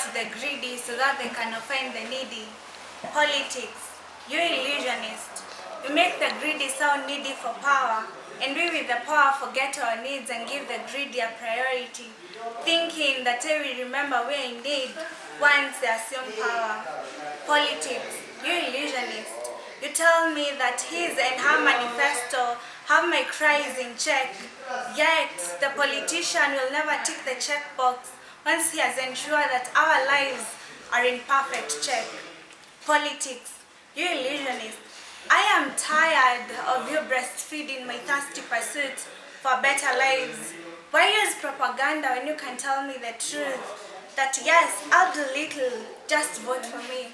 to the greedy so that they can offend the needy. Politics, you illusionist. You make the greedy sound needy for power, and we with the power forget our needs and give the greedy a priority, thinking that they will remember we're in need once they assume power. Politics, you illusionist. You tell me that his and her manifesto have my cries in check, yet the politician will never tick the checkbox once he has ensured that our lives are in perfect check. Politics, you illusionist. I am tired of you breastfeeding my thirsty pursuit for better lives. Why use propaganda when you can tell me the truth? That yes, I'll do little, just vote for me.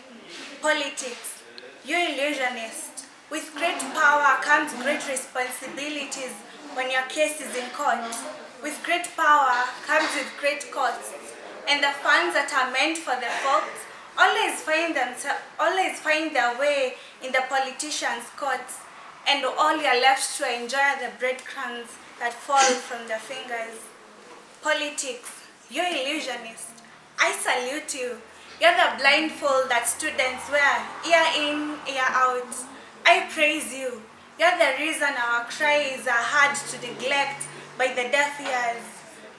Politics, you illusionist. With great power comes great responsibilities when your case is in court. With great power comes with great costs, and the funds that are meant for the folks always find their way in the politicians' courts, and all you're left to enjoy the breadcrumbs that fall from their fingers. Politics, you illusionist. I salute you. You're the blindfold that students wear, year in, year out. I praise you. You're the reason our cries are hard to neglect by the deaf ears.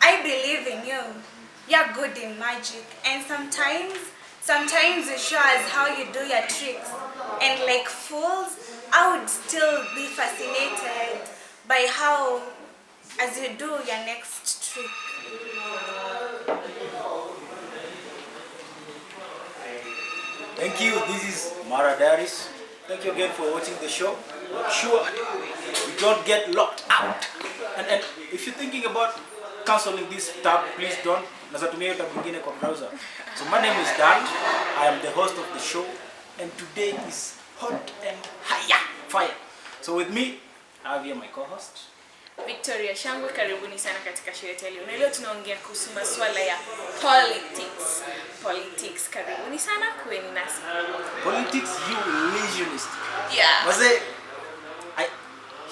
I believe in you. You're good in magic, and sometimes you show us how you do your tricks. And like fools, I would still be fascinated by how, as you do your next trick. Thank you. This is Diaries. Thank you again for watching the show. Make sure you don't get locked out. And if you're thinking about cancelling this tab, please don't. Nazatumia tab ingine kwa browser. So my name is Dan. I am the host of the show, and today is hot and fire. So with me, I have here my co-host Victoria Shangwe. Karibuni sana katika show yetu leo. Na leo tunaongea kuhusu masuala ya politics. Politics, karibuni sana kweni nasi. Politics, you illusionist. Yeah. Maze,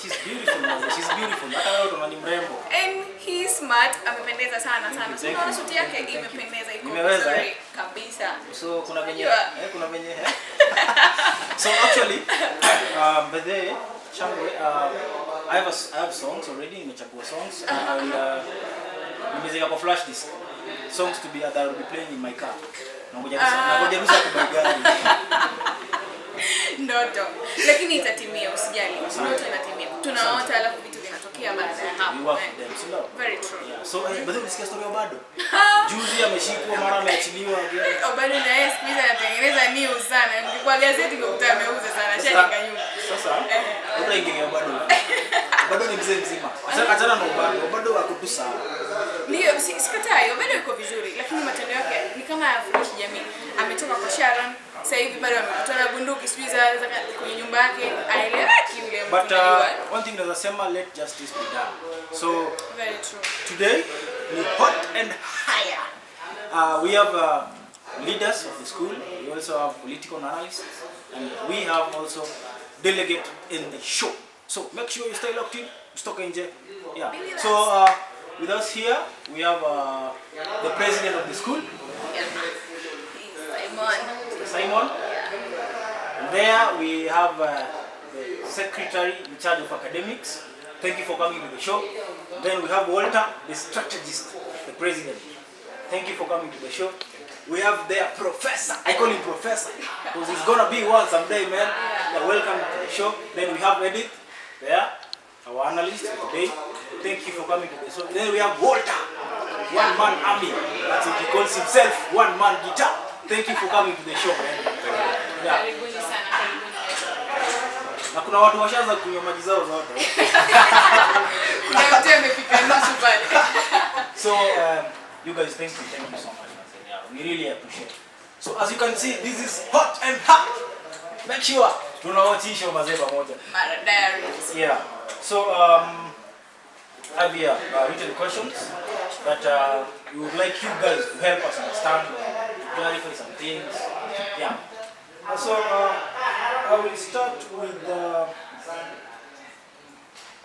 she's beautiful, maze. She's beautiful. Hata wewe unani mrembo. And he's smart, amependeza sana. Unaona suti yake imependeza, iko vizuri kabisa. So kuna venye So actually, by the way, Shangwe, I have songs already, nimechagua songs, and nimezeka kwa flash disk. Songs to be that I will be playing in my car. Nangoja ruhusa kwa gari. Ndoto. Lakini itatimia, usijali. Ndoto inatimia. Tunaota alafu vitu vinatokea baada ya hapo. You work for them, so very true. Yeah. So, but unasikia story ya bado? Juzi ameshikwa, mara ameachiliwa. Bado na yeye sikiza anatengeneza news sana. Kwa gazeti ngekuta ameuza sana. Shaka nyuma. Sasa, hata ingine bado. Bado ni mzima. Achana na bado wako tu sawa. Ndio, sikatai, bado yuko vizuri, lakini matendo yake ni kama hayafuki jamii. Ametoka kwa Sharon, sasa hivi bado ametoa bunduki sijui za kwenye nyumba yake, aeleweki yule mtu. But one thing that I say, let justice be done. So very true. Today we hot and higher. We have leaders of the school. We also have political analysts, and we have also delegate in the show. So make sure you stay locked in. Stock in. Yeah. So with us here we have the president of the school. Yeah. Simon. And there we have the secretary in charge of academics. Thank you for coming to the show. And then we have Walter, the strategist, the president. Thank you for coming to the show. We have their professor. I call him professor because he's gonna be one someday, man. Yeah, welcome to the show. Then we have Edith there, our analyst today. Thank you for coming to the show. Then we have Walter, one man army. That's what he calls himself, one man guitar. Thank you for coming to the show, man. Yeah. Na kuna watu washaanza kunywa maji zao zote. So you guys, thank you so much. Yeah, we really appreciate it. So as you can see, this is hot and hot. Make sure tunawachisha mazee pamoja. Diaries. Yeah. So I have here written questions that we would like you guys to help us understand, clarify some things. Yeah. So I will start with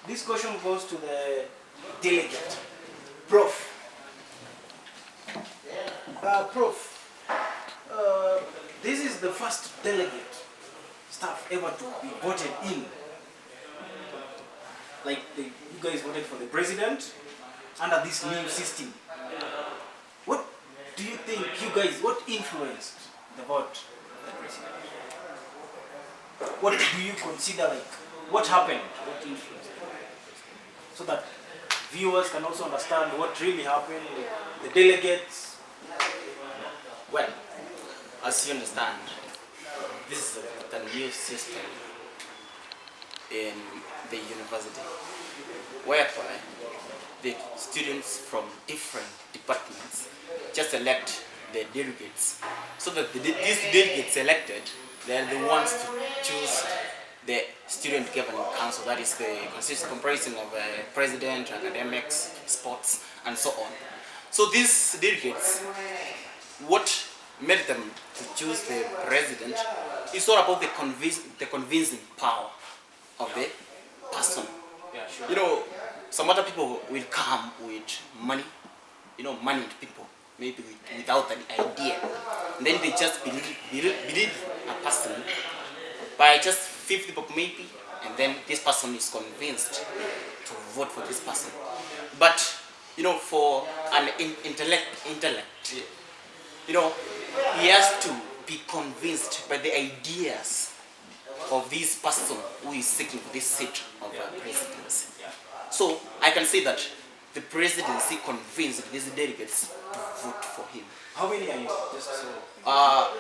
this question goes to the delegate, Prof. Prof, this is the first delegate staff ever to be voted in. Like you guys voted for the president under this new system. What do you think, you guys, what influenced the vote of the president? What do you consider, like, what happened? What influenced the vote? So that viewers can also understand what really happened, the delegates. Well, as you understand, this is the new system in the university, whereby the students from different departments just elect the delegates. So that these delegates elected, they're the ones to choose the student governing council, that is the comprising of president, academics, sports, and so on. So these delegates, what made them to choose the president is all about the convincing power of the person. Yeah, sure. You know, some other people will come with money, moneyed people, maybe without an idea. And then they just believe a person by just 50 bob maybe, and then this person is convinced to vote for this person. But, for an intellect, he has to be convinced by the ideas of this person who is seeking this seat of presidency. So I can say that the presidency convinced these delegates to vote for him. How many are you? Just so.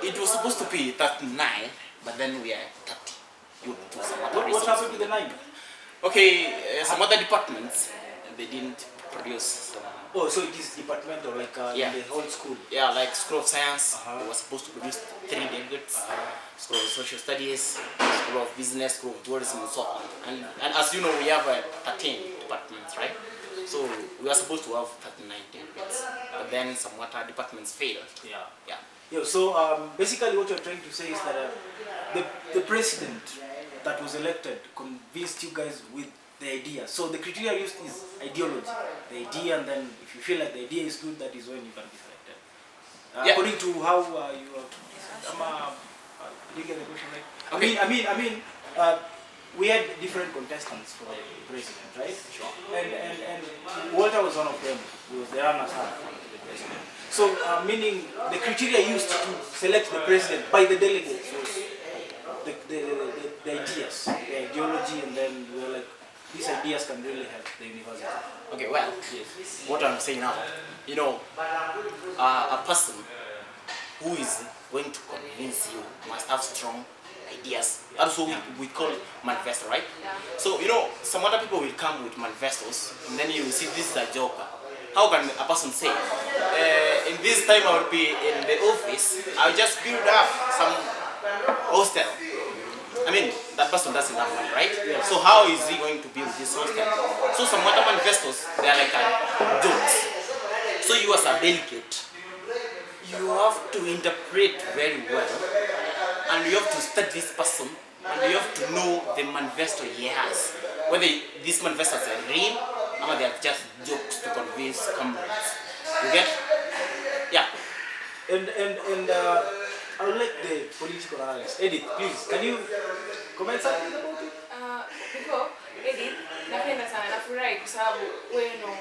It was supposed to be 39, but then we are 30. Due to some other What reasons. happened to the 9? Okay, some other departments, they didn't produce some. Oh, so it is departmental, like Yeah. in the whole school. Yeah, like School of Science, they were supposed to produce 3 delegates. School of Social Studies, School of Business, School of Tourism, and so on. And as you know, we have 13 departments, right? So we are supposed to have 39 delegates, but then some other departments failed. Yeah. Yeah. Yeah. So basically, what you're trying to say is that the president that was elected convinced you guys with the idea. So the criteria used is ideology, the idea, and then if you feel like the idea is good, that is when you can be selected. Yeah. According to how you did you get the question right? Okay. I mean, we had different contestants for the president, right? Sure. And Walter was one of them. He was the runner for the president. So meaning the criteria used to select the president by the delegates was the ideas, the ideology, and then we were like, these ideas can really help the university. Okay, well, what I'm saying now, a person who is going to convince you must have strong ideas. That's what we call manifesto, right? Yeah. So, some other people will come with manifestos, and then you will see this is a joker. How can a person say, in this time I will be in the office, I'll just build up some hostel? I mean, that person doesn't have money, right? Yeah. So how is he going to build this hostel? So some other manifestos, they are like jokes. So you as a delegate, you have to interpret very well, and you have to study this person, and you have to know the manifesto he has. Whether these manifestos are real, or they are just jokes to convince comrades. You get? Yeah. And I would like the political analyst. Edith, please, can you comment something about it? Before, Edith, napenda sana, nafurahi kwa sababu wewe ndo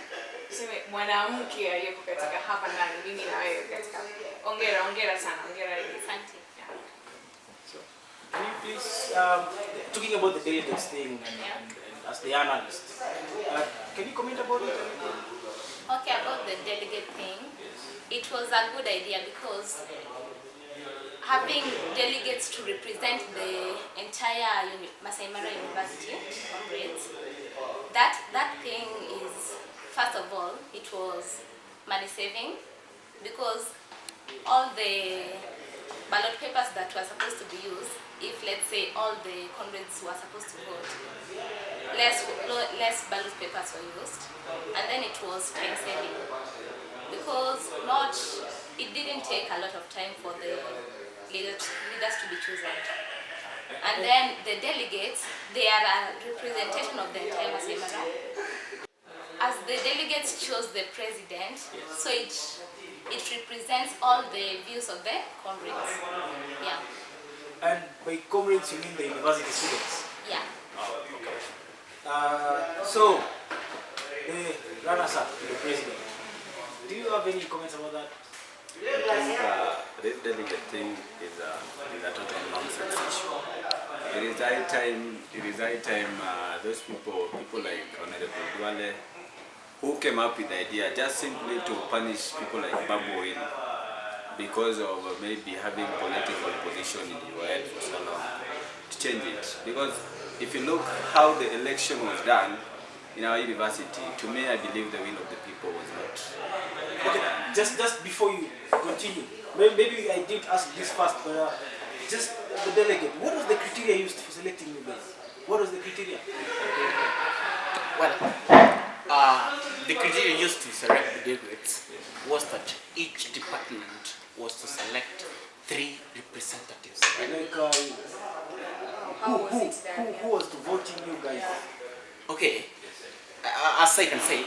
tuseme mwanamke aliyeko katika hapa ndani, mimi na wewe katika. Ongera sana, ongera Edith. Asante. So, can you please, talking about the delegates thing and as the analyst, can you comment about it? Okay, about the delegate thing, it was a good idea because having delegates to represent the entire Masai Mara University comrades, that thing is, first of all, it was money saving because all the ballot papers that were supposed to be used, if let's say all the comrades were supposed to vote, less ballot papers were used, and then it was time saving because it didn't take a lot of time for the leaders to be chosen. And then the delegates, they are a representation of the entire Masai Mara. As the delegates chose the president, so it represents all the views of the comrades. Yeah. And by comrades, you mean the university students? Yeah. So, the runners-up to the president, do you have any comments about that? I think this delegate thing is a total nonsense issue. It is high time those people like Honorable Duale, who came up with the idea just simply to punish people like Babu Wini because of maybe having political position in your head for so long, to change it. Because if you look how the election was done in our university, to me I believe the will of the people was not. Okay, just before you continue, maybe I did ask this first, but just the delegate, what was the criteria used for selecting you guys? What was the criteria? Well, the criteria used to select the delegates was that each department was to select 3 representatives. Like, How was it done? who was to voting you guys? Okay, as I can say,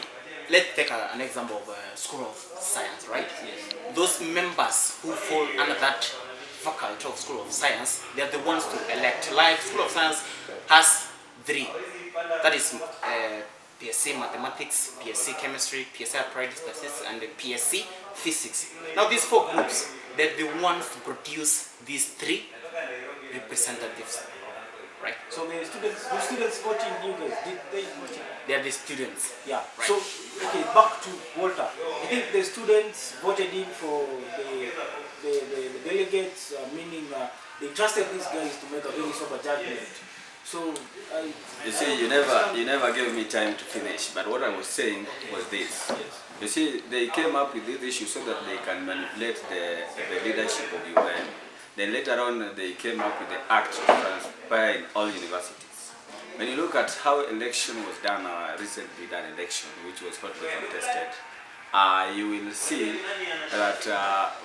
let's take an example of School of Science, right? Yes. Those members who fall under that faculty of School of Science, they are the ones to elect. Like School of Science has 3, that is PSC Mathematics, PSC Chemistry, PSC Applied Statistics, and the PSC Physics. Now these 4 groups, they're the ones to produce these 3 representatives, right? So the students voting you guys, did they vote you? They are the students. Yeah. Right. So, okay, back to Walter. I think the students voted in for the delegates, meaning they trusted these guys to make a very sober judgment. So, You see, you never gave me time to finish. But what I was saying was this. You see, they came up with this issue so that they can manipulate the leadership of UN. Then later on, they came up with the act to transpire in all universities. When you look at how election was done, recently done election, which was hotly contested, you will see that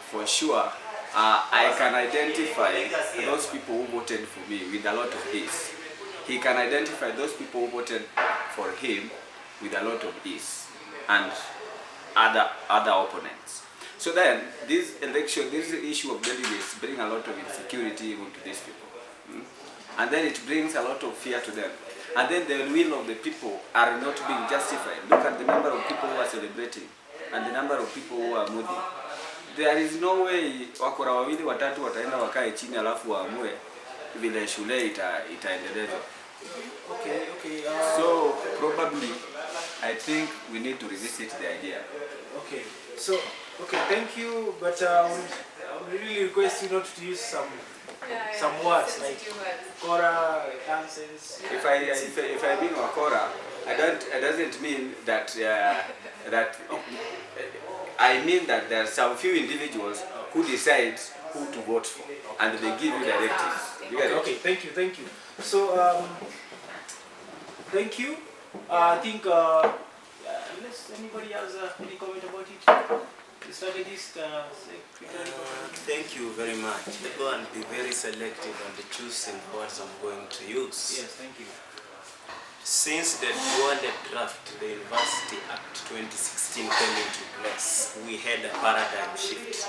for sure, I can identify those people who voted for me with a lot of ease. He can identify those people who voted for him with a lot of ease, and other opponents. So then, this issue of delegates bring a lot of insecurity even to these people. And then it brings a lot of fear to them. And then the will of the people are not being justified. Look at the number of people who are celebrating and the number of people who are moving. There is no way wakora wawili watatu wataenda wakae chini alafu waamue vile shule itaendelezwa. okay. So probably I think we need to revisit the idea. Okay. So, okay, thank you, but I would really request you not to use some words like Kora, nonsense. If I mean wakora, it doesn't mean that I mean that there are some few individuals who decide who to vote for, and they give you directives. You get it? Okay, thank you. So, thank you. I think unless anybody has any comment about it, the strategist. Thank you very much. Go and be very selective and choose the words I'm going to use. Yes, thank you. Since the Duale draft, the University Act 2016 came into place, we had a paradigm shift.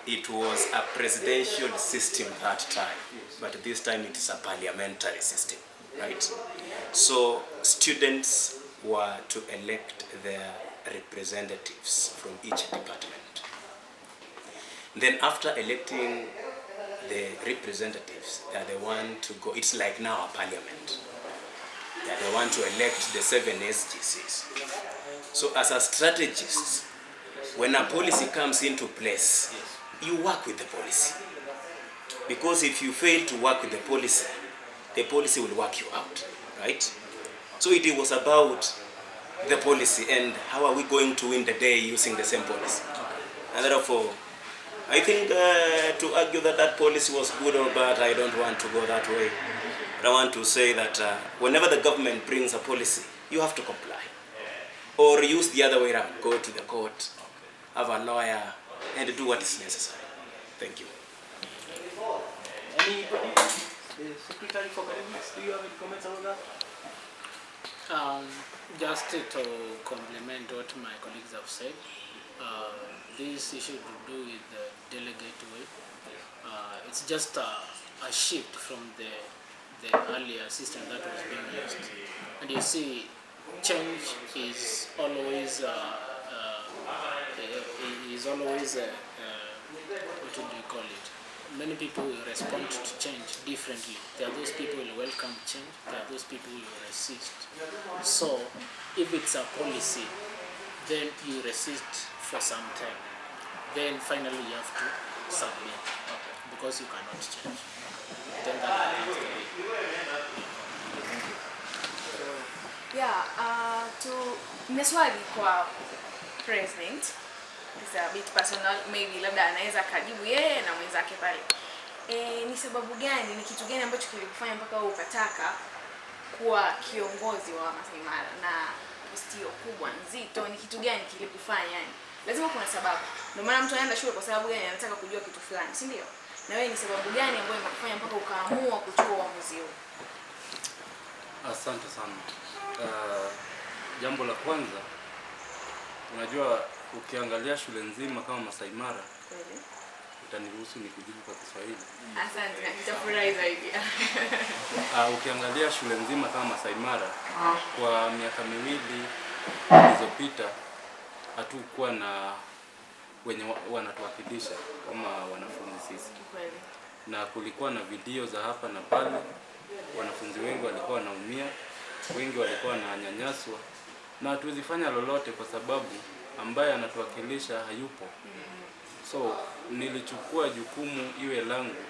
It was a presidential system that time, but this time it is a parliamentary system, right? So students were to elect their representatives from each department. Then after electing the representatives, they are the one to go, it's like now a parliament. They are the one to elect the 7 SGCs. So as a strategist, when a policy comes into place, you work with the policy. Because if you fail to work with the policy will work you out, right? So it was about the policy and how are we going to win the day using the same policy. And therefore, I think to argue that that policy was good or bad, I don't want to go that way. But I want to say that whenever the government brings a policy, you have to comply. Or use the other way around, go to the court, have a lawyer, and do what is necessary. Thank you. Anybody? The Secretary for Academics, do you have any comments about that? Just to complement what my colleagues have said, this issue to do with the delegate way. It's just a shift from the earlier system that was being used. And you see, change is always what do you call it? Many people will respond to change differently. There are those people who will welcome change. There are those people who will resist. So, if it's a policy, then you resist for some time. Then finally you have to submit because you cannot change. Then that becomes the way. Yeah, nina swali kwa president. It's a bit personal, maybe labda anaweza kajibu yeye na mwenzake pale. Ni sababu gani, ni kitu gani ambacho kilikufanya mpaka wewe ukataka kuwa kiongozi wa Masai Mara na postio kubwa nzito? Ni kitu gani kilikufanya yani? Lazima kuna sababu. Ndio maana mtu anaenda shule kwa sababu gani? Anataka kujua kitu fulani, si ndio? Na wewe ni sababu gani ambayo imekufanya mpaka ukaamua kuchukua uamuzi huu? Asante sana. Jambo la kwanza, unajua ukiangalia shule nzima kama Masai Mara, Kweli? utaniruhusu nikujibu kwa Kiswahili. Asante, nitafurahi zaidi. Ukiangalia shule nzima kama Masai Mara, kwa miaka miwili iliyopita hatukuwa na wenye wanatuwakilisha kama wanafunzi sisi. Kweli. Na kulikuwa na video za hapa na pale, wanafunzi wengi walikuwa wanaumia, wengi walikuwa wananyanyaswa, na hatuwezi fanya lolote kwa sababu ambaye anatuwakilisha hayupo. So nilichukua jukumu iwe langu,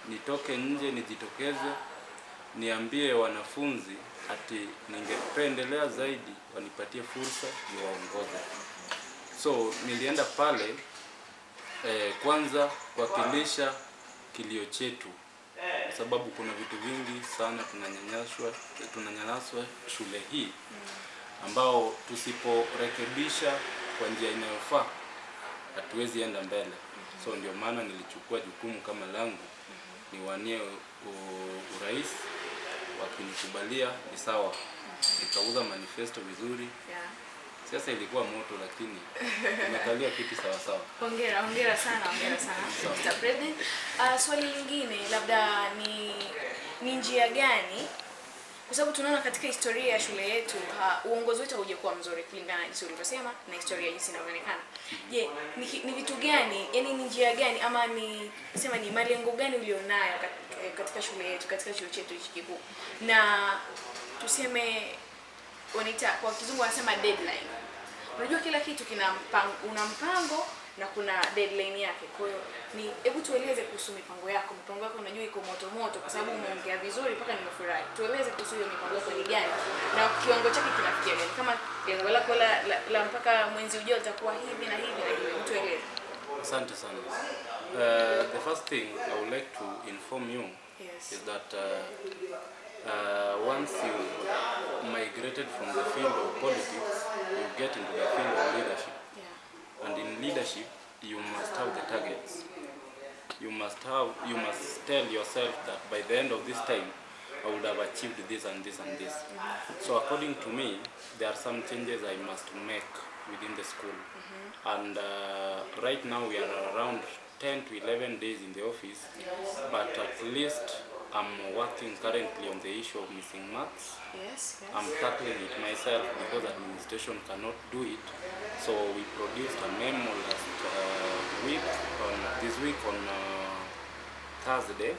nitoke nje, nijitokeze, niambie wanafunzi ati ningependelea zaidi wanipatie fursa niwaongoze. So nilienda pale kwanza kuwakilisha kilio chetu, kwa sababu kuna vitu vingi sana tunanyanyaswa shule hii ambao tusiporekebisha kwa njia inayofaa hatuwezi enda mbele. So ndio maana nilichukua jukumu kama langu niwanie urais, wakinikubalia ni sawa. Nikauza manifesto vizuri. Sasa ilikuwa moto lakini nimekalia kiti sawa sawa. Hongera sana. Mr. President. Swali lingine labda ni njia gani, kwa sababu tunaona katika historia ya shule yetu uongozi wetu haujakuwa mzuri kulingana na jinsi ulivyosema na historia jinsi inavyoonekana. Je, ni vitu gani, yani ni njia gani ama ni malengo gani ulionayo katika shule yetu, katika chuo chetu hiki kikuu? Na tuseme wanaita kwa kizungu wanasema deadline. Unajua kila kitu kina una mpango na kuna deadline yake. Kwa hiyo hebu tueleze kuhusu mipango yako. Mipango yako unajua iko moto kwa sababu umeongea vizuri mpaka nimefurahi. Tueleze kuhusu hiyo mipango yako ni gani na kiwango chake kinafikia gani? Kama lengo lako la mpaka mwezi ujao litakuwa hivi na hivi na hivi. Tueleze. Asante sana. The first thing I would like to inform you is that once you migrated from the field of politics, you get into the field of leadership. And in leadership, you must have the targets. You must tell yourself that by the end of this time, I would have achieved this and this and this. So according to me, there are some changes I must make within the school. And right now we are around 10 to 11 days in the office, but at least I'm working currently on the issue of missing marks. Yes. I'm tackling it myself because administration cannot do it. So we produced a memo this week on Thursday,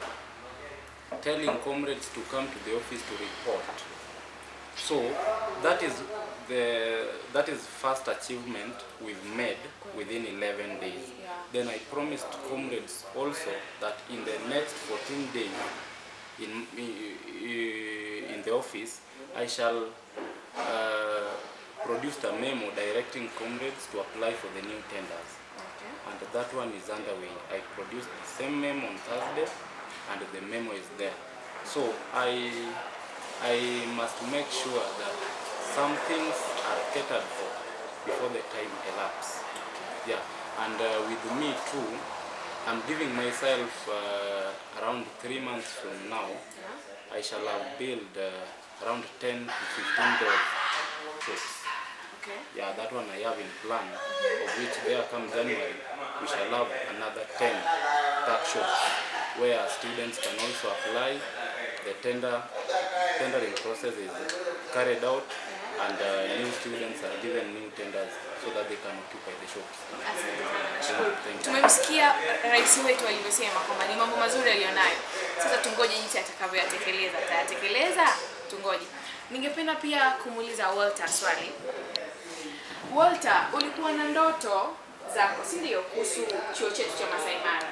telling comrades to come to the office to report. So that is first achievement we've made within 11 days. Then I promised comrades also that in the next 14 days in the office, I shall produce a memo directing comrades to apply for the new tenders. And that one is underway. I produced the same memo on Thursday, and the memo is there. So I must make sure that some things are catered for before the time elapses. Yeah, and with me too, I'm giving myself around 3 months from now, I shall have built around 10 to 15 troops. Okay. Yeah, that one I have in plan, of which there come January, we shall have another 10 workshops where students can also apply. The tendering process is carried out, and new students are given new tenders so that they can occupy the shops. Asante sana, nashukuru. Thank you. Tumemsikia rais wetu alivyosema kwamba ni mambo mazuri aliyonayo. Sasa tungoje jinsi atakavyoyatekeleza. Atayatekeleza? Tungoje. Ningependa pia kumuuliza Walter swali. Walter, ulikuwa na ndoto zako, si ndio, kuhusu chuo chetu cha Masai Mara?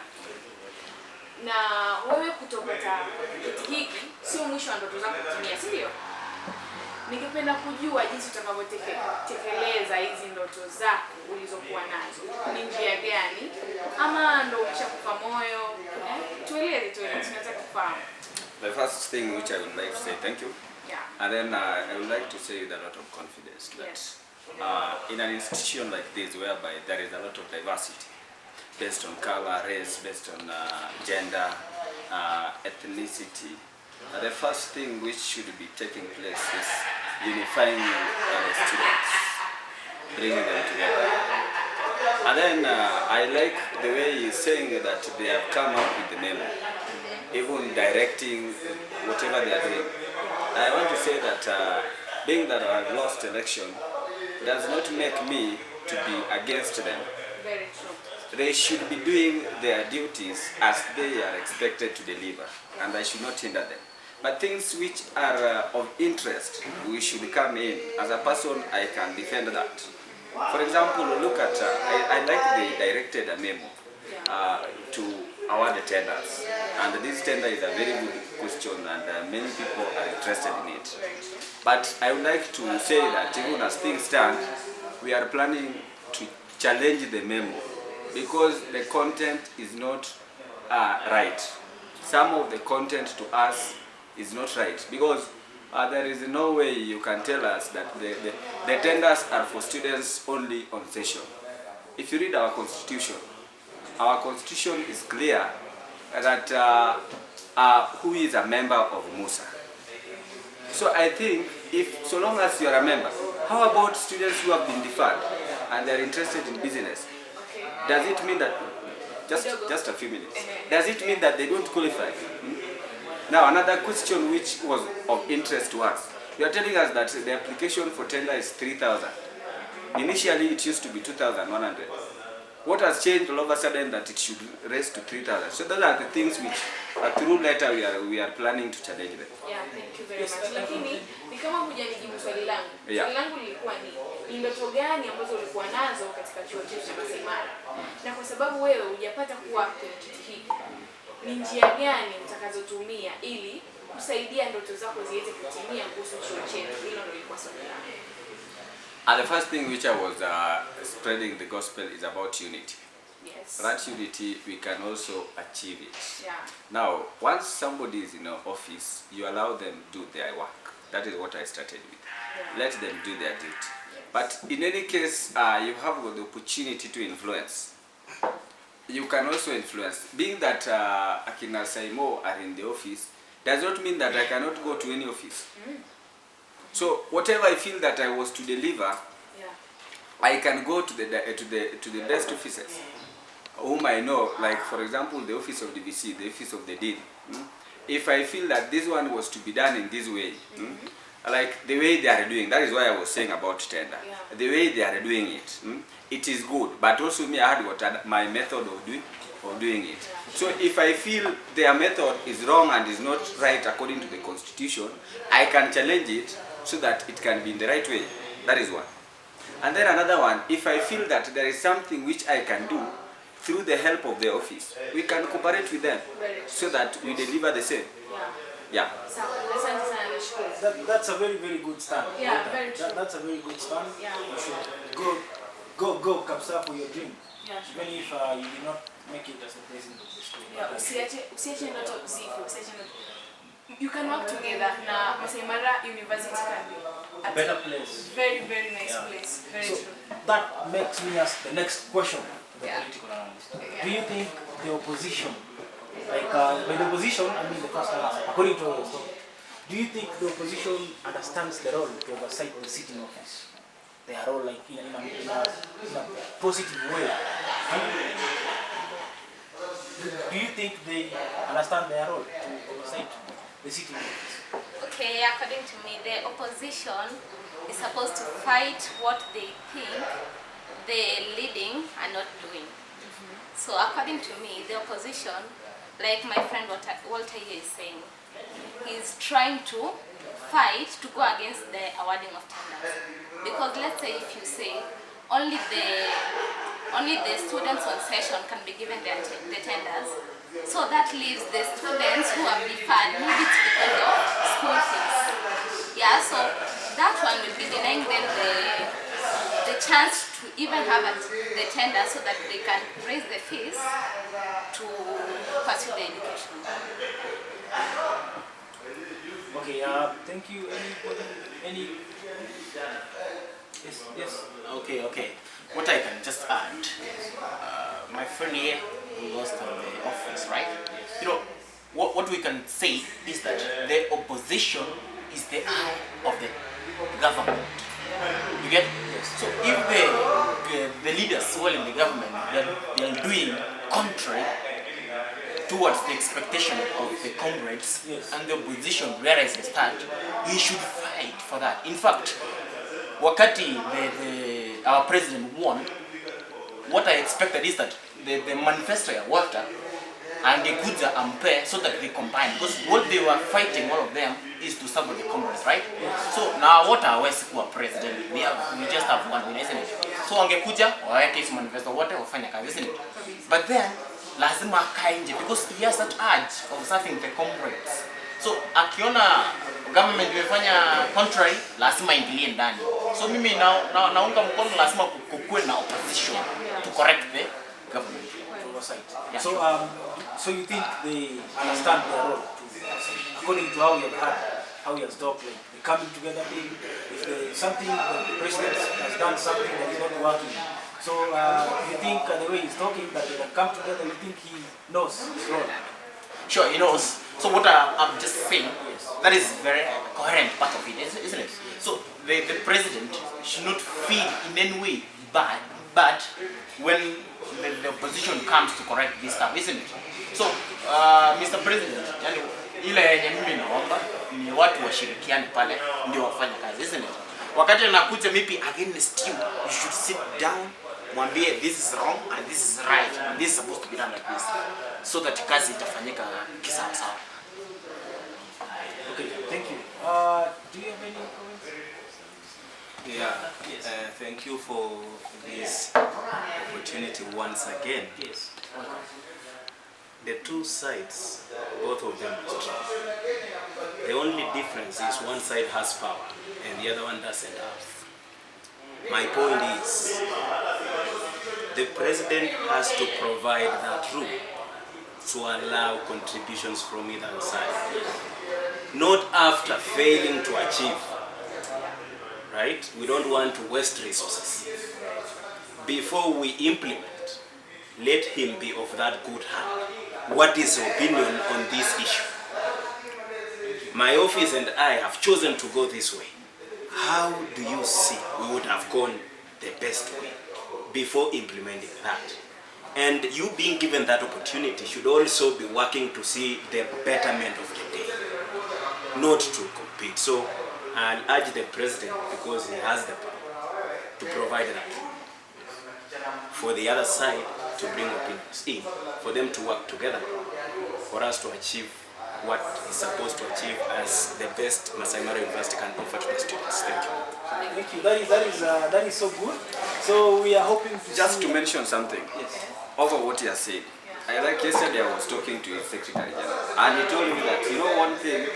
Na wewe kutopata kiti hiki sio mwisho wa ndoto zako kutimia, si ndio? Ningependa kujua jinsi utakavyotekeleza hizi ndoto zako ulizokuwa nazo. Ni njia gani? Ama ndo ukishakufa moyo? Tueleze, tunataka kufahamu. The first thing which I would like to say thank you. Yeah. And then I would like to say with a lot of confidence that Yes. in an institution like this, whereby there is a lot of diversity based on color, race, based on gender, ethnicity, the first thing which should be taking place is unifying the students, bringing them together. And then I like the way he's saying that they have come up with the memo, even directing whatever they are doing. I want to say that being that I've lost election does not make me to be against them. Very true. They should be doing their duties as they are expected to deliver, and I should not hinder them. But things which are of interest, we should come in. As a person, I can defend that. For example, look at, I like they directed a memo to award the tenders. And this tender is a very good question, and many people are interested in it. But I would like to say that even as things stand, we are planning to challenge the memo because the content is not right. Some of the content to us is not right because there is no way you can tell us that the tenders are for students only on session. If you read our constitution is clear that who is a member of Musa. So I think if so long as you are a member, how about students who have been deferred and they are interested in business? Does it mean that just a few minutes? Does it mean that they don't qualify? Now another question which was of interest to us. You are telling us that the application for tender is 3,000. Initially it used to be 2,100. What has changed all of a sudden that it should raise to 3,000? So those are the things which through later we are planning to challenge them. Yeah, thank you very much. Lakini ni kama hujanijibu swali langu. Swali langu lilikuwa ni ndoto gani ambazo ulikuwa nazo katika chuo chetu cha Masai Mara? Na kwa sababu wewe hujapata kuwa kwenye kiti hiki, ni njia gani utakazotumia ili kusaidia ndoto zako ziweze kutimia kuhusu chuo chetu? Hilo ndio lilikuwa swali langu. And the first thing which I was spreading the gospel is about unity. Yes. That unity, we can also achieve it. Yeah. Now, once somebody is in an office, you allow them do their work. That is what I started with. Yeah. Let them do their duty. Yes. But in any case, you have the opportunity to influence. You can also influence. Being that Akina Saimo are in the office, does not mean that I cannot go to any office. So whatever I feel that I was to deliver, I can go to the best officers whom I know, like for example the office of the VC, the office of the dean. If I feel that this one was to be done in this way, like the way they are doing, that is why I was saying about tender. The way they are doing it, it is good, but also me I had my method of doing it. So if I feel their method is wrong and is not right according to the constitution, I can challenge it so that it can be in the right way. That is one. And then another one, if I feel that there is something which I can do through the help of the office, we can cooperate with them so that we deliver the same. Yeah. That's a very, very good stand. Yeah, very true. That's a very good stand. Yeah. You should go Kapsa for your dream. Yeah, sure. Even if you did not make it as the president of the school. Yeah, usiache ndoto zifu, usiache ndoto. You can work together. Na Masai Mara University can be A better place. Very, very nice place. Very so true. That makes me ask the next question to the Yeah. political analyst. Do you think the opposition, like by the opposition, I mean the first analyst, according to your story, do you think the opposition understands the role to oversight the sitting office? their role like in a positive way? Do you think they understand their role to oversight the city? Okay, according to me, the opposition is supposed to fight what they think the leading are not doing. So according to me, the opposition, like my friend Walter here is saying, he's trying to fight to go against the awarding of tenders. Because let's say if you say only the students on session can be given the tenders, so that leaves the students who are deferred maybe it's because of school fees. Yeah, so that one will be denying them the chance to even have the tender so that they can raise the fees to pursue the education. Okay, thank you. Any? Yes. Okay. What I can just add, my friend here who lost the office, right? You know, what we can say is that the opposition is the eye of the government. You get? So if the leaders who are in the government, they're doing contrary towards the expectation of the comrades, and the opposition realize the start, he should fight for that. In fact, wakati our president won, what I expected is that the manifesto ya Walter and the Kudza Ampe so that they combine, because what they were fighting, all of them, is to serve the Congress, right? So now what are West president? We just have one winner, isn't it? So angekuja waweke hizo manifesto wote wafanya kazi, isn't it? But then lazima akae nje because he has that urge of serving the comrades. So akiona government imefanya contrary, lazima ingilie ndani. So mimi naunga mkono, lazima kukuwe na opposition to correct the government. Yeah. So you think they understand their role? According to how you have heard, how he has talked, like they coming together. If something the president has done something that is not working, so you think the way he's talking that they can come together, you think he knows his role? Sure, he knows. So what I'm just saying, that is very coherent part of it, isn't it? So the president should not feel in any way bad, but when the opposition comes to correct this stuff, isn't it? So Mr. President, yani ile yenye mimi naomba ni watu washirikiane pale ndio wafanye kazi, isn't it? Wakati anakuja maybe against you, you should sit down, mwambie this is wrong and this is right and this is supposed to be done like this, so that kazi itafanyika kisawa sawa. Okay, thank you. Do you have any comments? Yeah, thank you for this opportunity once again. Yes. The two sides, both of them are strong. The only difference is one side has power and the other one doesn't have. My point is, the president has to provide that room to allow contributions from either side. Not after failing to achieve. Right? We don't want to waste resources. Before we implement, let him be of that good heart. What is your opinion on this issue? My office and I have chosen to go this way. How do you see we would have gone the best way before implementing that? And you being given that opportunity should also be working to see the betterment of the day, not to compete. So I'll urge the president, because he has the power, to provide that. For the other side to bring opinions in, for them to work together, for us to achieve what is supposed to achieve as the best Masai Mara University can offer to the students. Thank you. Thank you. That is so good. So we are hoping to just to mention something. Yes. Over what he has said. Like yesterday I was talking to his Secretary General and he told me that, one thing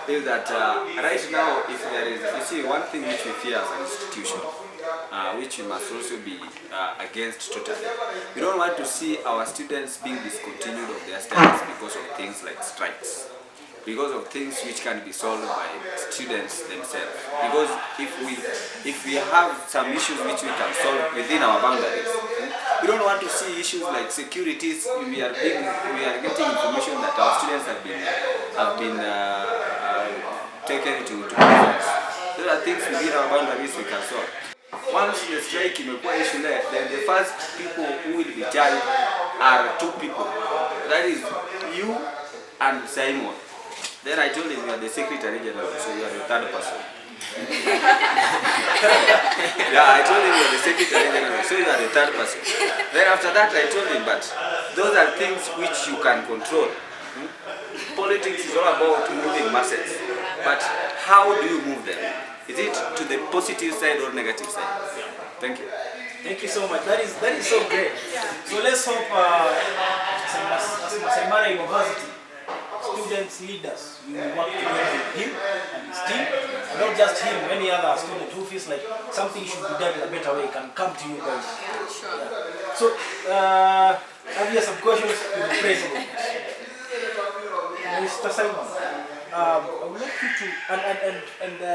is that right now, if there is, one thing which we fear as an institution, which we must also be against totally. We don't want to see our students being discontinued of their studies because of things like strikes, because of things which can be solved by students themselves. Because if we have some issues which we can solve within our boundaries, we don't want to see issues like securities. We are getting information that our students have been taken into prisons. Those are things within our boundaries we can solve. once the strike imekuwa issue there, then the first people who will be charged are two people. That is you and Simon. Then I told him you are the Secretary General, so you are the third person. Yeah, I told him you are the Secretary General, so you are the third person. Then after that I told him, but those are things which you can control. Politics is all about moving masses, but how do you move them? Is it to the positive side or negative side? Thank you. Thank you so much. That is so great. So let's hope as Masaimara University students, leaders, we will work together with him and his team, and not just him, many other students who feels like something should be done in a better way can come to you guys. Yeah, sure. Yeah. So I have some questions to the president. Mr. Simon, I would like you to, and the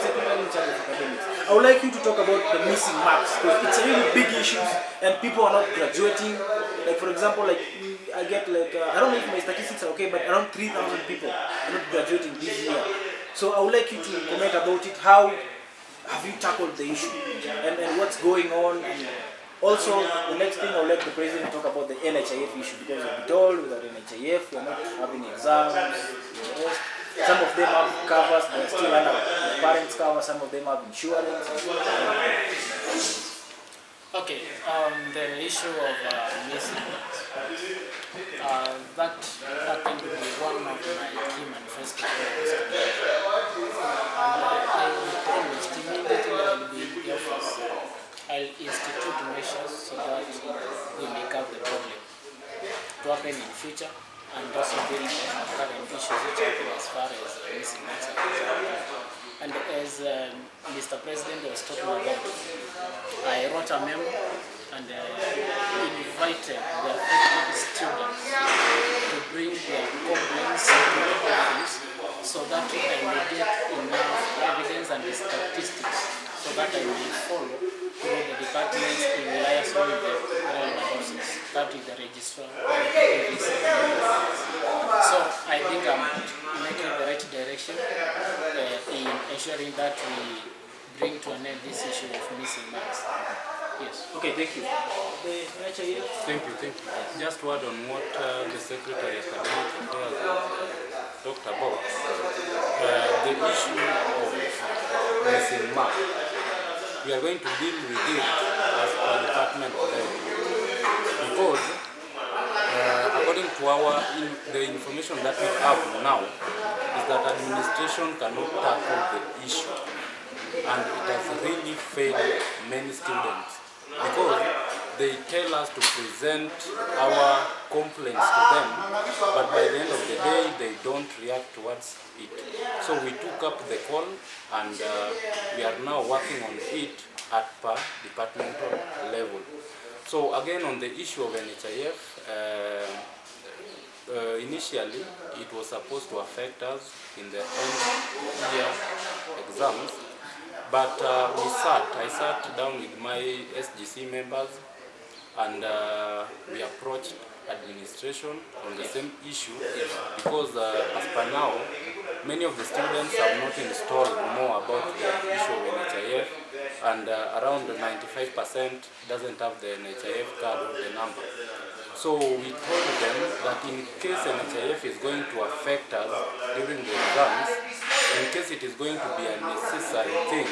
secretary in charge of academics, I would like you to talk about the missing marks, because it's a really big issue and people are not graduating. Like for example, like I get like, I don't know if my statistics are okay, but around 3,000 people are not graduating this year. So I would like you to comment about it. How have you tackled the issue and what's going on? And also, the next thing I would like the president to talk about the NHIF issue, because we've been told without NHIF we are not having exams. Some of them have covers, they are still under the parents' cover, some of them have insurance. Okay, the issue of missing that happened to be one of my key manifesto goals. And I promised immediately I'll be in the office, I'll institute measures so that we make up the problem to happen in future, and also deal with current issues which happen as far as missing marks are concerned. And as Mr. President was talking about, I wrote a memo and invited the affected students to bring their complaints to the office so that I may get enough evidence and statistics so that I may follow through the departments in liaison with the relevant offices, that is the registrar. So I think I'm making the right direction in ensuring that we bring to an end this issue of missing marks. Yes. Okay, thank you. The NHIF? Thank you. Just word on what the Secretary of Academic Affairs talked about. The issue of missing mark. We are going to deal with it as per department level. Because according to the information that we have now is that administration cannot tackle the issue, and it has really failed many students because they tell us to present our complaints to them, but by the end of the day they don't react towards it. So we took up the call and we are now working on it at per departmental level. So again, on the issue of NHIF, initially it was supposed to affect us in the end year exams, but I sat down with my SGC members and we approached administration on the same issue, because as per now many of the students have not installed more about the issue of NHIF, and around 95% doesn't have the NHIF card or the number. So we told them that in case NHIF is going to affect us during the exams, in case it is going to be a necessary thing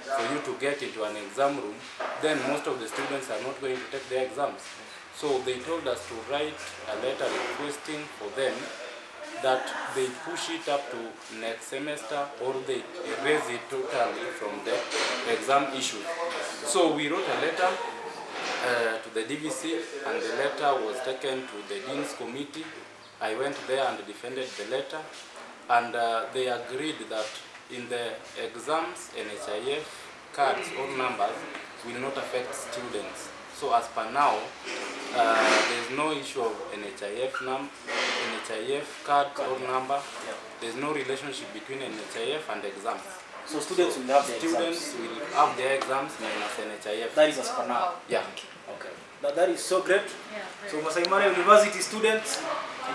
for you to get into an exam room, then most of the students are not going to take their exams. So they told us to write a letter requesting for them that they push it up to next semester, or they erase it totally from the exam issue. So we wrote a letter to the DVC, and the letter was taken to the Dean's Committee. I went there and defended the letter, and they agreed that in the exams, NHIF cards or numbers will not affect students. So as per now, there is no issue of NHIF card or number. There is no relationship between NHIF and exams. So students will have their Students will have their exams minus NHIF. That is as per now. Yeah. Okay. That is so great. Yeah, So Masaimara University students,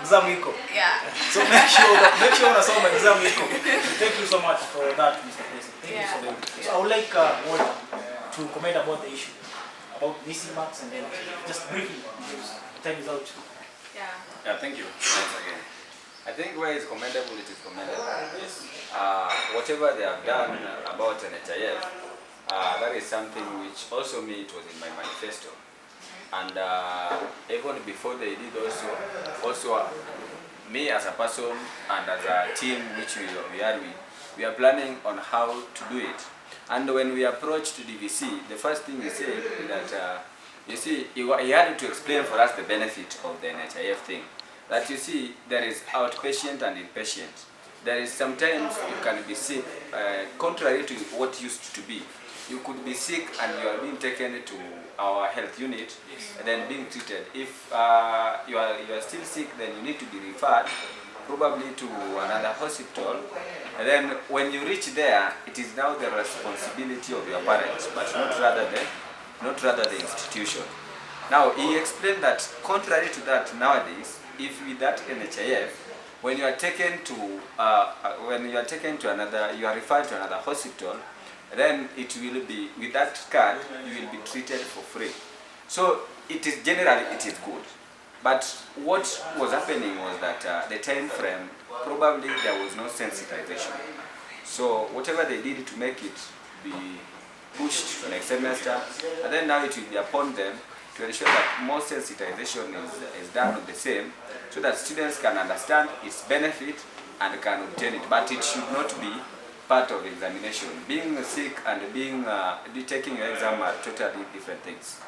exam iko. yeah. So make sure unasoma exam iko. Thank you so much for that, Mr. President. Thank you so much. So I would like Walter. to comment about the issue, about missing marks, and then just briefly, because time is out. Yeah. Yeah, thank you. Once again. I think where it's commendable, it is commendable. Yes. Whatever they have done about NHIF, that is something which also me, it was in my manifesto. And even before they did also me as a person and as a team which we are planning on how to do it. And when we approached DVC, the first thing we said that, you see, he had to explain for us the benefit of the NHIF thing. That you see, there is outpatient and inpatient. There is sometimes you can be sick, contrary to what used to be. You could be sick and you are being taken to our health unit and then being treated. If you are still sick, then you need to be referred probably to another hospital. And then when you reach there, it is now the responsibility of your parents, but not rather the institution. Now he explained that contrary to that nowadays, if with that NHIF, when you are taken to another, you are referred to another hospital, then it will be, with that card, you will be treated for free. So it is generally, it is good. But what was happening was that the time frame, probably there was no sensitization. So whatever they did to make it be pushed to next semester, and then now it will be upon them to ensure that more sensitization is done on the same, so that students can understand its benefit and can obtain it. But it should not be part of examination. Being sick and taking your exam are totally different things.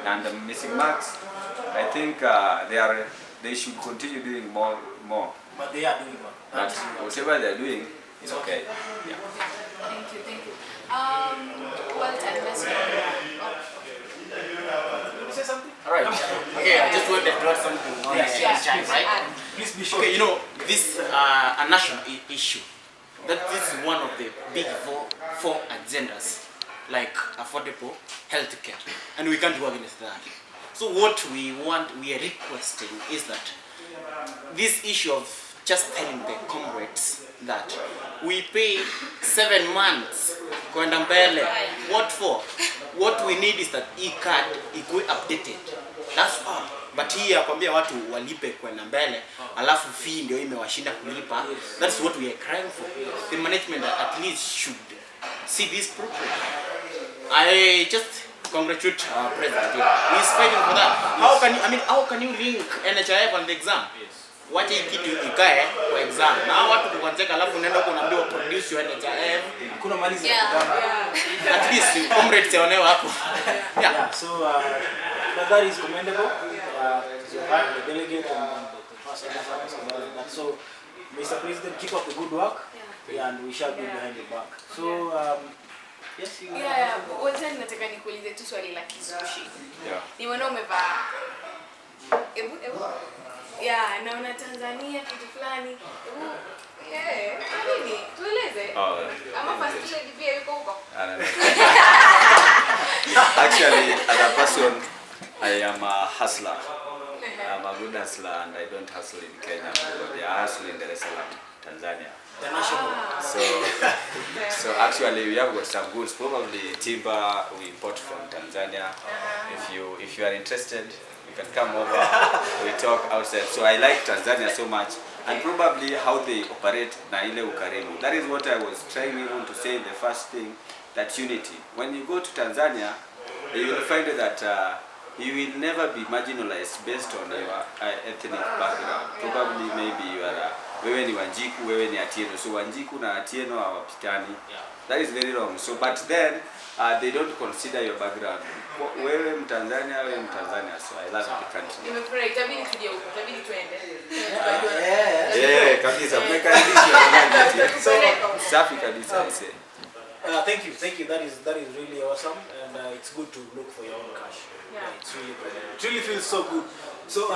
And the missing marks, I think they should continue doing more. But they are doing one. But whatever they are doing is okay. Yeah. Thank you. Well done, let's go. You say something? Alright. Okay, I just want to draw something on NHIF, right? Please be sure. Okay, you know, this a national issue. That this is one of the big four agendas, like affordable healthcare, and we can't work against that. So what we are requesting is that this issue of just telling the comrades that we pay 7 months kwenda mbele. What for? What we need is that e-card ikuwe updated. That's all. But hii ya kwambia watu walipe kwenda mbele, alafu fee ndio imewashinda kulipa. That's what we are crying for. The management at least should see this properly. I just congratulate our president. He's fighting for that. How can you link NHIF and the exam? Wacha hii kitu ikae kwa exam. Na watu kuanzeka alafu unaenda huko unaambiwa produce your NHIF. Kuna maliza. At least comrades waoneo hapo. Yeah, so that is commendable. The delegate and the first officer. So, Mr. President, keep up the good work, and we shall be behind your back. So, yes. Yeah. Wote nataka nikuulize tu swali la kizushi. Yeah. Nimeona umevaa. Ebu. Yeah, naona Tanzania kitu fulani. Nini? Tueleze. Ama first lady pia yuko huko. Actually, as a person, I am a hustler. I'm a good hustler, and I don't hustle in Kenya. They are hustling in Dar es Salaam, Tanzania. The national. So actually, we have got some goods. Probably timber we import from Tanzania. If you are interested, you can come over. We talk outside. So I like Tanzania so much, and probably how they operate na ile ukarimu. That is what I was trying even to say in the first thing, that unity. When you go to Tanzania, you will find that you will never be marginalized based on your ethnic background. Probably maybe you are wewe ni Wanjiku, wewe ni Atieno. So Wanjiku na Atieno hawapitani. That is very wrong. So but then they don't consider your background. Wewe Mtanzania, wewe Mtanzania. So I love the country. Nimefurahi, itabidi tuje huko, itabidi tuende. Kabisa. Mmekaribishwa. So safi kabisa, I say. Thank you. That is really awesome, and it's good to look for your own cash. Yeah. It's really good. It really feels so good. So,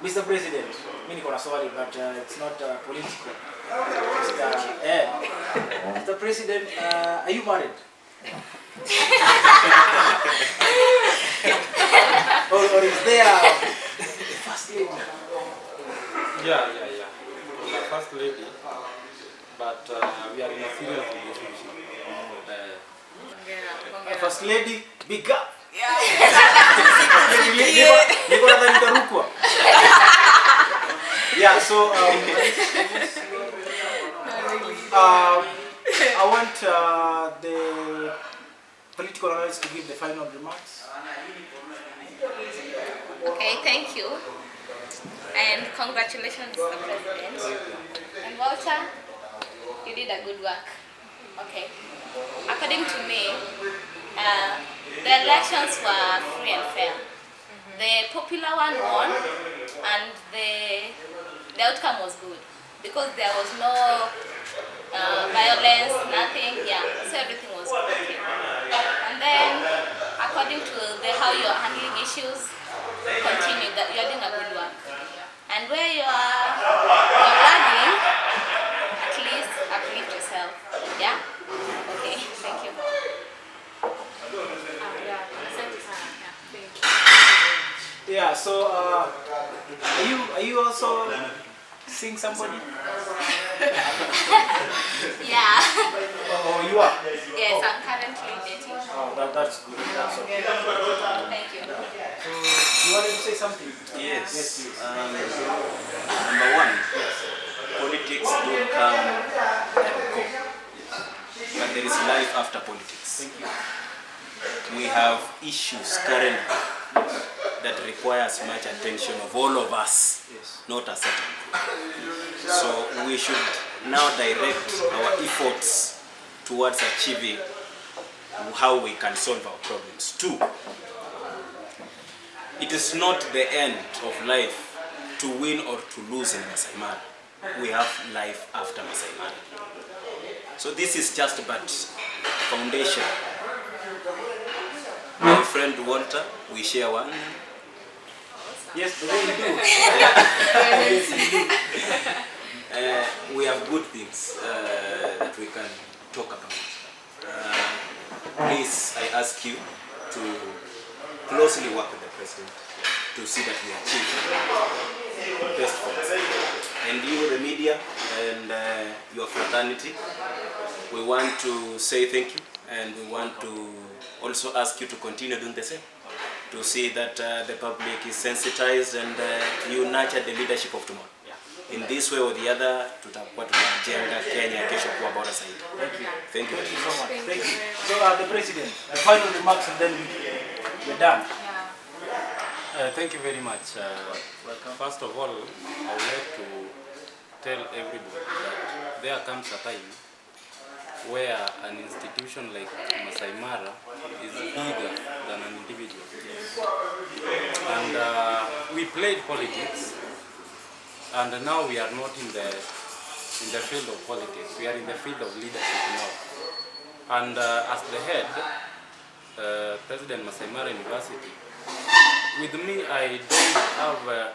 Mr. President, mimi niko na swali, but it's not political. Mr. President, are you married? or is there the first lady? Yeah. The first lady, but we are in a serious relationship. First lady, big up. Yeah. Niko nadhani nitarukwa. Yeah, so I want the political analyst to give the final remarks. Okay, thank you. And congratulations, Mr. President. And Walter, you did a good work. Okay. According to me, the elections were free and fair. The popular one won, and the outcome was good because there was no violence, nothing. Yeah, so everything was okay. And then, according to how you are handling issues, continue that you are doing a good work. And where you're lagging, at least uplift yourself. Yeah. Okay. Thank you. Yeah, so are you also seeing somebody? Yeah. Oh, you are? Yes, I'm currently dating. Oh, that's good. That's okay. Thank you. So, you wanted to say something? Yes. Yes, please. Number one, politics don't come and go. But there is life after politics. Thank you. We have issues currently that requires much attention of all of us, Yes. not a certain group. So we should now direct our efforts towards achieving how we can solve our problems. Two, it is not the end of life to win or to lose in Masai Mara. We have life after Masai Mara. So this is just but foundation. My friend Walter, we share one. Yes, the way you do. Yes, we do. We have good things that we can talk about. Please, I ask you to closely work with the President to see that we achieve the best for us. And you, the media, and your fraternity, we want to say thank you, and we want to also ask you to continue doing the same, to see that the public is sensitized and you nurture the leadership of tomorrow. In this way or the other, tutakuwa tunajenga Kenya kesho kuwa bora zaidi. Thank you. Thank you. Thank you so much. Thank you. So, the President, the final remarks, and then we're done. Thank you very much. First of all, I would like to tell everybody that there comes a time where an institution like Masai Mara is bigger than an individual. And we played politics, and now we are not in the field of politics. We are in the field of leadership now. And as the head, President Masai Mara University, with me, I don't have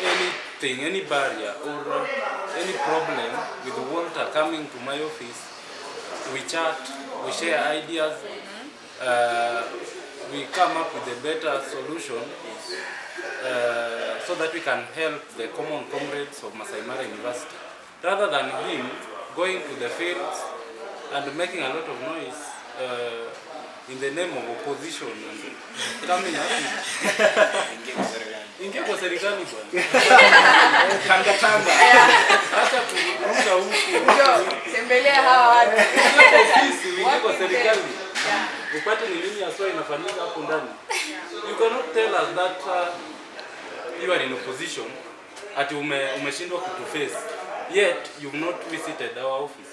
anything, any barrier or any problem with Walter coming to my office. We chat, we share ideas, we come up with a better solution so that we can help the common comrades of Masai Mara University. Rather than him going to the fields and making a lot of noise in the name of opposition and coming up ingia kwa serikali bwana. Tanga tanga. Acha kuruka huko. Tembelea hawa watu. Ingia kwa serikali. Upate ni nini haswa inafanyika hapo ndani. You cannot tell us that you are in opposition ati umeshindwa kutuface. Yet you've not visited our office.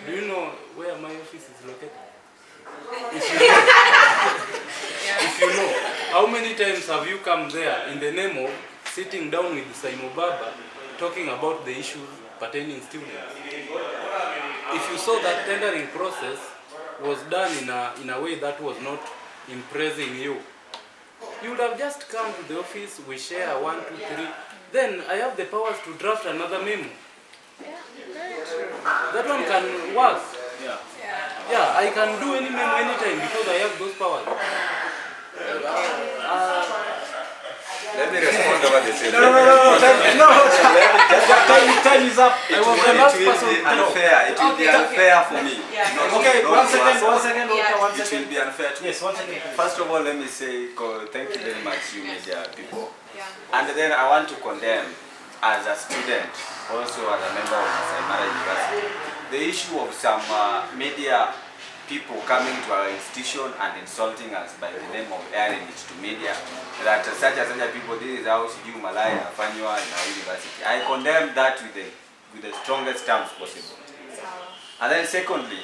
Do you know where my office is located? If you know, how many times have you come there in the name of sitting down with Saimo Baba talking about the issues pertaining students? If you saw that tendering process was done in a way that was not impressing you, you would have just come to the office, we share 1, 2, 3, then I have the powers to draft another memo. That one can work. Yeah, I can do any memo anytime because I have those powers. Let me respond to what they said. No. Time is is up. I was the last person. It will be unfair for me. Okay, one second. Yeah. One It will second. be unfair to me. Yes, one second. First of all, let me say thank you very much, you media people. Yeah. And then I want to condemn, as a student, also as a member of Saimara University, the issue of some media people coming to our institution and insulting us by the name of airing it to media, that such and such people, this is how you Malay Fanywa in our university. I condemn that with the strongest terms possible. And then secondly,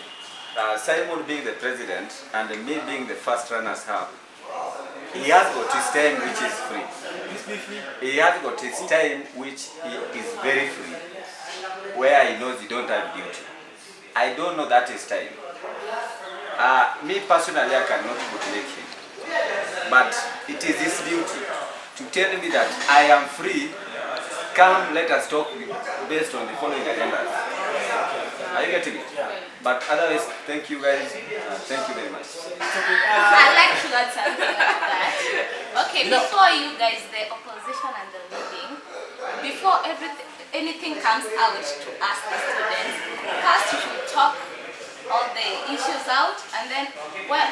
Simon being the president and me being the first runners up, he has got his time which is free. He has got his time which is very free, where he knows he don't have duty. I don't know that is time. Me personally, I cannot motivate him, but it is his duty to tell me that I am free. Come, let us talk based on the following agendas. Are you getting it? But otherwise, thank you guys. Thank you very much. I'd like to add something about that. Okay, before you guys, the opposition and the leading, before anything comes out to us, the students, first you should talk all the issues out, and then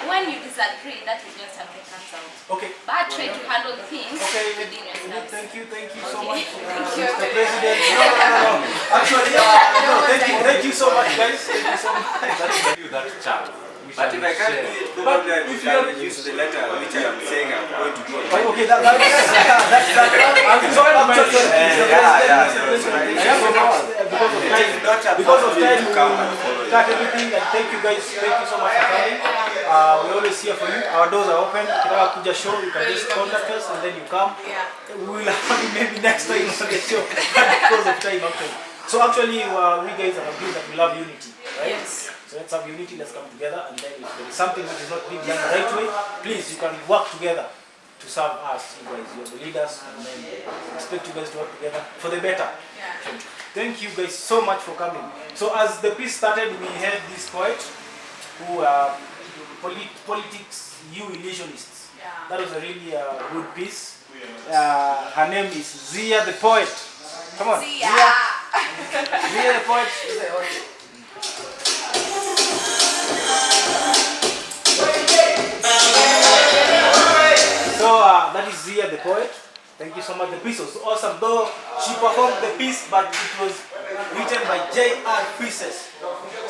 when you disagree, that is when something comes out. Okay. But try to handle things within yourselves. Thank you so much, Thank you. Mr. President. No. Actually, thank you so much, guys. Thank you so much. That chat. But if I can't do it, probably I will use the letter which I am saying I'm going to do. Okay, that's I'm sorry, because of time, cut everything, and thank you guys. Thank you so much for coming. We're always here for you. Our doors are open. If you just show, you can just contact us and then you come. Yeah. We will have you maybe next time on the show because of time. Okay. So actually, we guys have agreed that we love unity, right? Yes. So let's have unity, let's come together, and then if there is something which is not being done the right way, please, you can work together to serve us. You guys, you're the leaders, and then expect you guys to work together for the better. Yeah. Thank you guys so much for coming. So as the piece started, we had this poet who politics, you illusionists. Yeah. That was a really good piece. Her name is Zia the poet. Come on, Zia. Zia the poet. So that is Zia the poet. Thank you so much. The piece was awesome, though she performed the piece, but it was written by J.R. Pieces.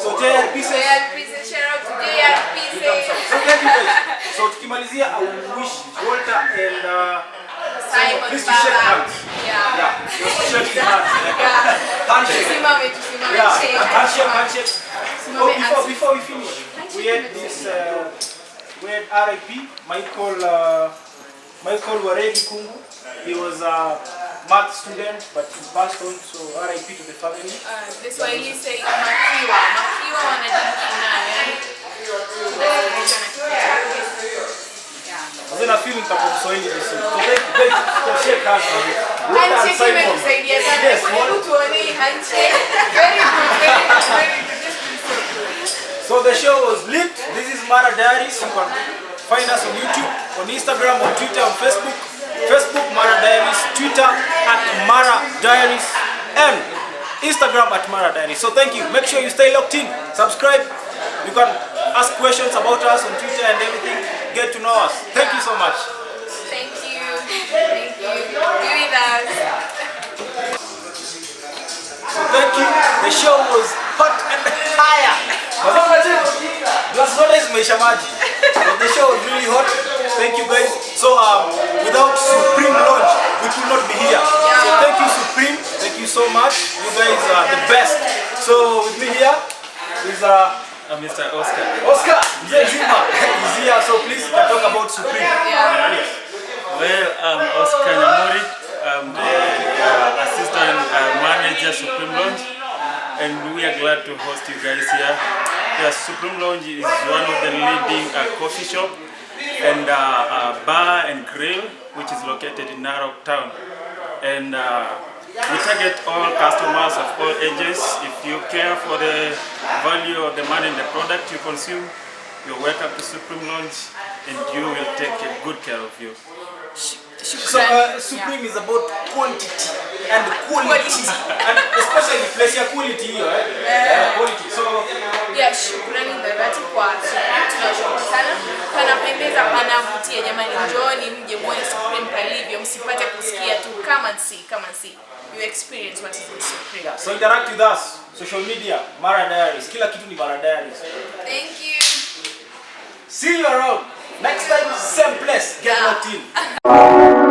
So J.R. Pieces. JR Pieces, shout out to JR Pieces. So thank you guys. So tukimalizia, I wish Walter and Simon please to shake Baba. hands. Yeah. Shake hands. Yeah. Handshake. Tusimame, shake. Handshake. Tusimame, Oh, before we finish, we had this. We had R.I.P. Michael Waregi Kungu. He was a math student, but he passed on, so R.I.P. to the family. This way you say Makiwa. Makiwa wanajifunana. Sasa feel nitakuwa Kiswahili vizuri. So thank you. Shake hands. Handshake imetusaidia sana. Hebu tuone hii handshake. Very good. So the show was lit. This is Mara Diaries. You can find us on YouTube, on Instagram, on Twitter, on Facebook. Facebook Mara Diaries, Twitter at Mara Diaries, and Instagram at Mara Diaries. So thank you. Make sure you stay locked in. Subscribe. You can ask questions about us on Twitter and everything. Get to know us. Thank you so much. Thank you. Thank you. Be with us. So thank you. The show was hot and fire. The show was really hot. Thank you guys. So without Supreme Launch, we could not be here. So thank you Supreme. Thank you so much. You guys are the best. So with me here is Mr. Oscar. Oscar. He's here. So please talk about Supreme. Yes. Well, I'm Oscar Nyamori. I'm the assistant manager Supreme Lounge, and we are glad to host you guys here. Yes, Supreme Lounge is one of the leading coffee shop and bar and grill, which is located in Narok town. And we target all customers of all ages. If you care for the value of the money in the product you consume, you're welcome to Supreme Lounge, and you will take good care of you. So Supreme is about quantity. and quality. And especially place ya quality hiyo quality. So yeah, shukrani dhati kwa Supreme, tunashukuru sana. Panapendeza, panavutia jamani, njooni mje muone Supreme palivyo, msipate kusikia tu, come and see. You experience what is in Supreme. yeah, so interact with us, social media, Mara Diaries. Kila kitu ni Mara Diaries. Thank you. See you around. Next time, same place. Get locked in.